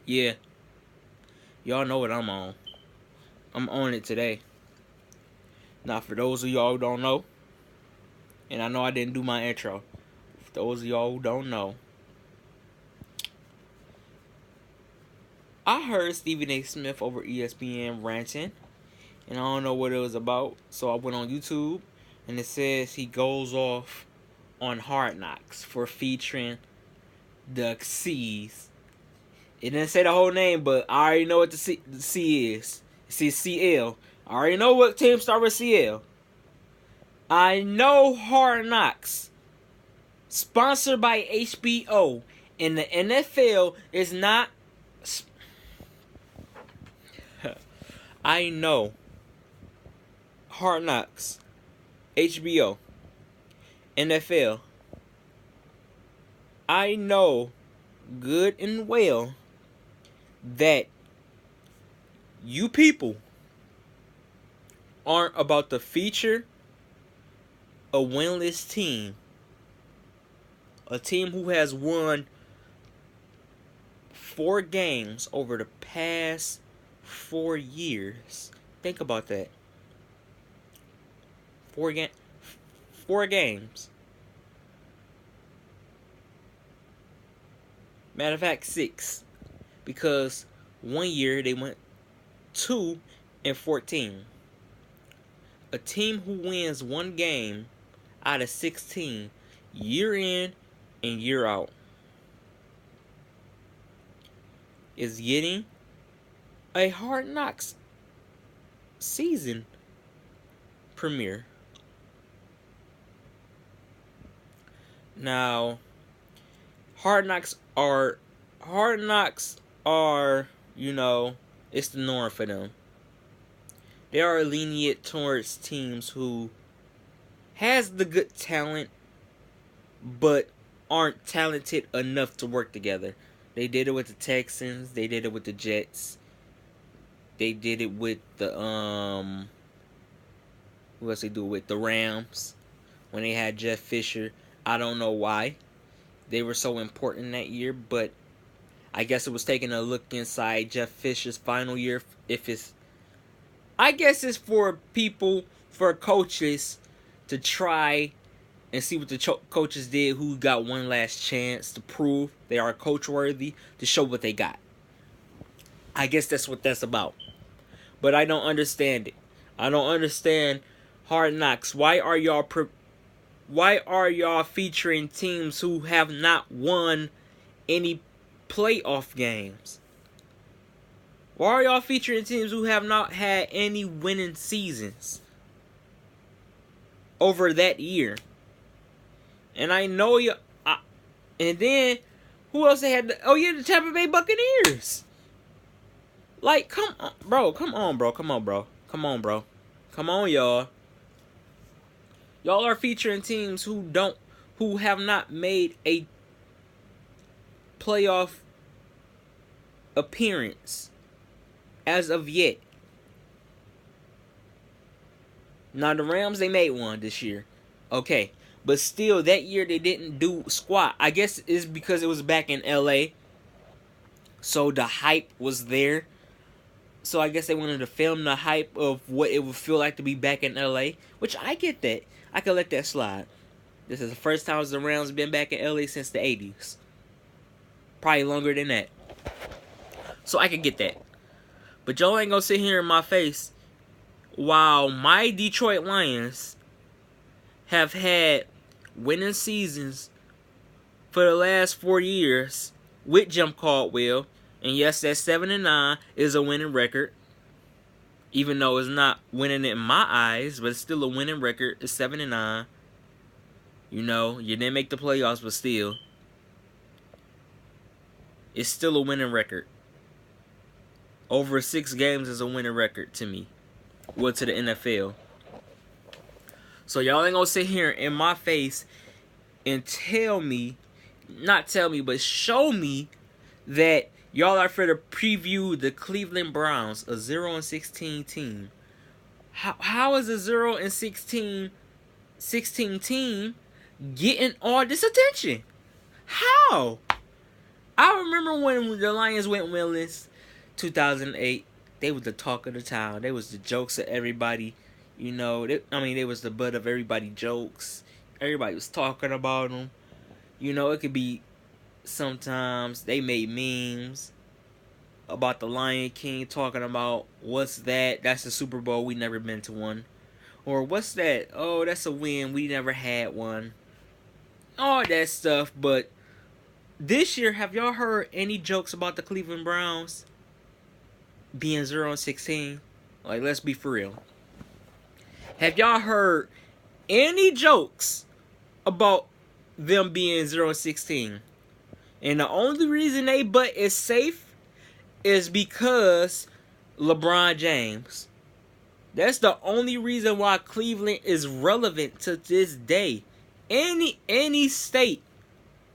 Yeah, y'all know what I'm on. I'm on it today. Now, for those of y'all who don't know, and I know I didn't do my intro. For those of y'all who don't know, I heard Stephen A. Smith over ESPN ranting, and I don't know what it was about. So I went on YouTube, and it says he goes off on Hard Knocks for featuring the C's. It didn't say the whole name, but I already know what the C is. It says CL. I already know what team start with CL. I know Hard Knocks, sponsored by HBO, and the NFL is not. I know Hard Knocks, HBO, NFL. I know good and well that you people aren't about to feature a winless team. A team who has won 4 games over the past 4 years. Think about that. 4 games. Matter of fact, 6. Because 1 year they went 2-14. A team who wins 1 game out of 16 year in and year out is getting a Hard Knocks season premiere. Now, Hard Knocks are, it's the norm for them. They are lenient towards teams who has the good talent, but aren't talented enough to work together. They did it with the Texans. They did it with the Jets. They did it with the who else they do it with? The Rams, when they had Jeff Fisher. I don't know why they were so important that year, but I guess it was taking a look inside Jeff Fisher's final year. I guess it's for coaches to try and see what the coaches did, who got one last chance to prove they are coach worthy, to show what they got. I guess that's what that's about. But I don't understand it. I don't understand Hard Knocks. Why are y'all featuring teams who have not won any playoff games? Why are y'all featuring teams who have not had any winning seasons over that year? And I know you. And then who else they had? The Tampa Bay Buccaneers. Like, come on, bro. Come on, y'all. Y'all are featuring teams who have not made a playoff appearance as of yet. Now the Rams, they made one this year. Okay. But still, that year they didn't do squat. I guess it's because it was back in LA. So the hype was there. So I guess they wanted to film the hype of what it would feel like to be back in LA. Which I get that. I can let that slide. This is the first time the Rams been back in LA since the 80s. Probably longer than that. So I can get that. But y'all ain't gonna sit here in my face while my Detroit Lions have had winning seasons for the last 4 years with Jim Caldwell. And yes, that 7-9 is a winning record. Even though it's not winning in my eyes, but it's still a winning record. It's 7-9. You didn't make the playoffs, but still, it's still a winning record. Over 6 games is a winning record to me. Well, to the NFL. So y'all ain't gonna sit here in my face and but show me that y'all are for to preview the Cleveland Browns, a 0-16 team. How is a 0-16 team getting all this attention? How? I remember when the Lions went winless, 2008. They was the talk of the town. They was the jokes of everybody. You know, they was the butt of everybody's jokes. Everybody was talking about them. You know, it could be sometimes they made memes about the Lion King talking about what's that? That's the Super Bowl. We never been to one. Or what's that? Oh, that's a win. We never had one. All that stuff. But this year, have y'all heard any jokes about the Cleveland Browns being 0-16? Like, let's be for real. Have y'all heard any jokes about them being 0-16? And the only reason they butt is safe is because LeBron James. That's the only reason why Cleveland is relevant to this day. Any state,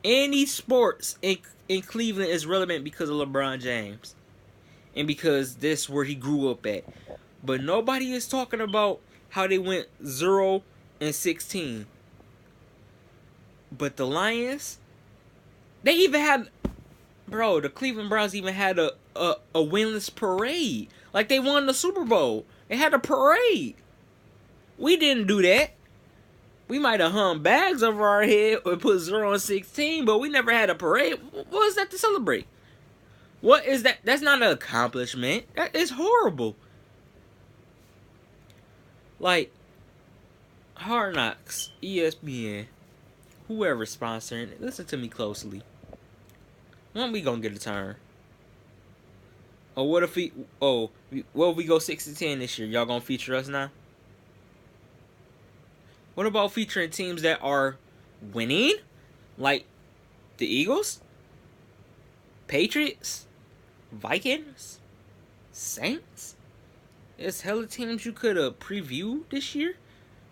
any sports in Cleveland is relevant because of LeBron James. And because that's where he grew up at. But nobody is talking about how they went 0-16. But the Lions, they even had, bro, the Cleveland Browns even had a winless parade. Like they won the Super Bowl. They had a parade. We didn't do that. We might have hung bags over our head or put 0-16, but we never had a parade. What was that to celebrate? What is that? That's not an accomplishment. That is horrible. Like, Hard Knocks, ESPN, whoever's sponsoring it, listen to me closely. When we gonna get a turn? Or what if we go 6-10 this year? Y'all gonna feature us now? What about featuring teams that are winning? Like the Eagles? Patriots? Vikings? Saints? There's hella teams you could have previewed this year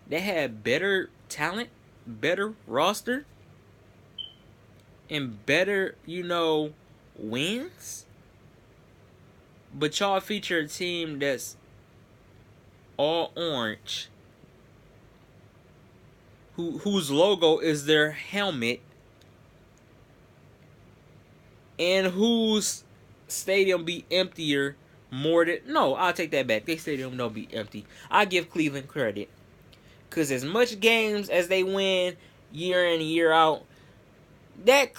that had better talent, better roster, and better, wins. But y'all feature a team that's all orange, whose logo is their helmet, and whose stadium be emptier more than... No, I'll take that back. Their stadium don't be empty. I give Cleveland credit. Because as much games as they win year in and year out, that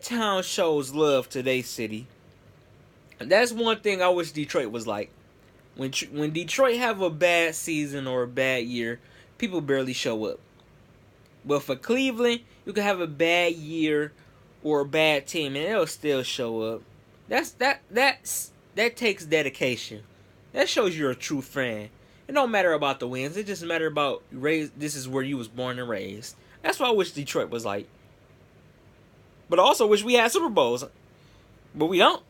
town shows love to their city. And that's one thing I wish Detroit was like. When Detroit have a bad season or a bad year, people barely show up. But for Cleveland, you can have a bad year or a bad team, and they'll still show up. That takes dedication. That shows you're a true fan. It don't matter about the wins. It just matter about this is where you was born and raised. That's what I wish Detroit was like. But I also wish we had Super Bowls. But we don't.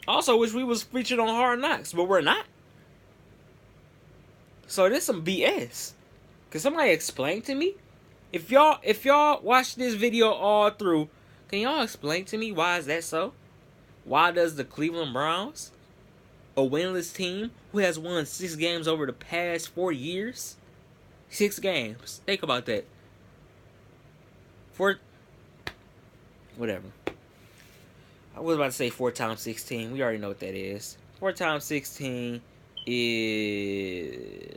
Also wish we was featured on Hard Knocks, but we're not. So this some BS. Can somebody explain to me? If y'all watch this video all through, can y'all explain to me why is that so? Why does the Cleveland Browns, a winless team who has won 6 games over the past 4 years, 6 games. Think about that. Whatever. I was about to say 4 times 16. We already know what that is. 4 times 16 is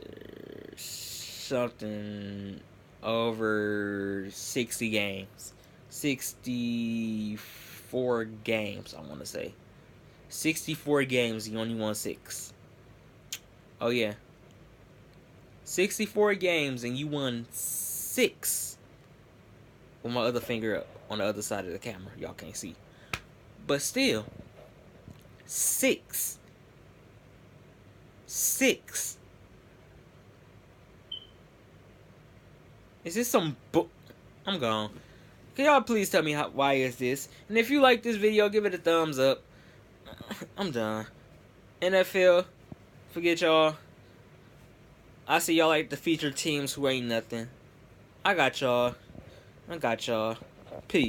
something over 60 games. 64 games, I want to say. 64 games, you only won 6. Oh, yeah. 64 games and you won 6. With my other finger up on the other side of the camera. Y'all can't see. But still, 6. 6. Is this some I'm gone. Can y'all please tell me why is this? And if you like this video, give it a thumbs up. I'm done. NFL, forget y'all. I see y'all like to feature teams who ain't nothing. I got y'all. Peace.